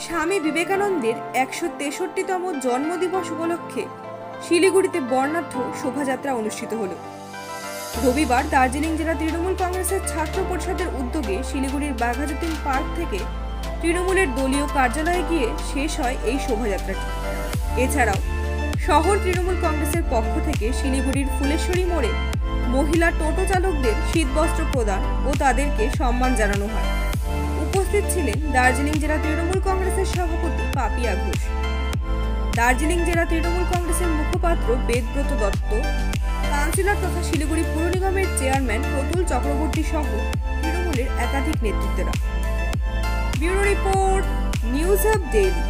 স্বামী বিবেকানন্দের ১৬৩তম জন্মদিবস উপলক্ষে শিলিগুড়িতে বর্ণাঢ্য শোভাযাত্রা অনুষ্ঠিত হল। রবিবার দার্জিলিং জেলা তৃণমূল কংগ্রেসের ছাত্র পরিষদের উদ্যোগে শিলিগুড়ির বাঘাযতীন পার্ক থেকে তৃণমূলের দলীয় কার্যালয়ে গিয়ে শেষ হয় এই শোভাযাত্রাটি। এছাড়াও শহর তৃণমূল কংগ্রেসের পক্ষ থেকে শিলিগুড়ির ফুলেশ্বরী মোড়ে মহিলা টোটো চালকদের শীতবস্ত্র প্রদান ও তাদেরকে সম্মান জানানো হয়। উপস্থিত ছিলেন দার্জিলিং জেলা তৃণমূল কংগ্রেসের সভাপতি পাপিয়া ঘোষ, দার্জিলিং জেলা তৃণমূল কংগ্রেসের মুখপাত্র বেদব্রত দত্ত, কাউন্সিলর তথা শিলিগুড়ি পুর নিগমের চেয়ারম্যান প্রতুল চক্রবর্তী সহ তৃণমূলের একাধিক নেতৃত্বরা। Bureau report, news hub daily.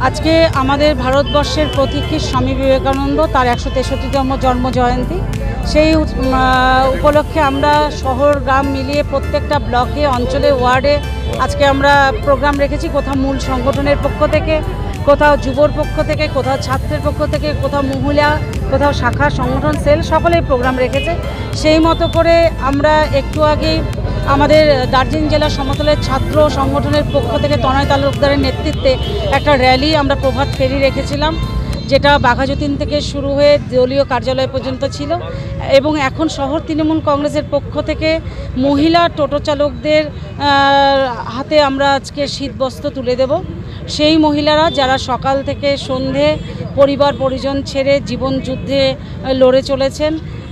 আজকে আমাদের ভারতবর্ষের প্রতীকী স্বামী বিবেকানন্দ তার ১৬৩তম জন্ম জয়ন্তী। সেই উপলক্ষে আমরা শহর গ্রাম মিলিয়ে প্রত্যেকটা ব্লকে, অঞ্চলে, ওয়ার্ডে আজকে আমরা প্রোগ্রাম রেখেছি। কোথাও মূল সংগঠনের পক্ষ থেকে, কোথাও যুবর পক্ষ থেকে, কোথাও ছাত্রের পক্ষ থেকে, কোথাও মহিলা, কোথাও শাখা সংগঠন সেল, সকলেই প্রোগ্রাম রেখেছে। সেই মতো করে আমরা একটু আগেই আমাদের দার্জিলিং জেলা সমতলের ছাত্র সংগঠনের পক্ষ থেকে তনয় তালুকদারের নেতৃত্বে একটা র্যালি আমরা প্রভাত ফেরি রেখেছিলাম, যেটা বাঘাযতীন থেকে শুরু হয়ে দলীয় কার্যালয় পর্যন্ত ছিল। এবং এখন শহর তৃণমূল কংগ্রেসের পক্ষ থেকে মহিলা টোটো চালকদের হাতে আমরা আজকে শীতবস্ত্র তুলে দেব। সেই মহিলারা যারা সকাল থেকে সন্ধে পরিবার পরিজন ছেড়ে জীবন যুদ্ধে লড়ে চলেছেন,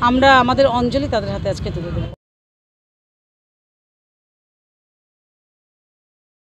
আমরা আমাদের অঞ্জলি তাদের হাতে আজকে তুলে দেব।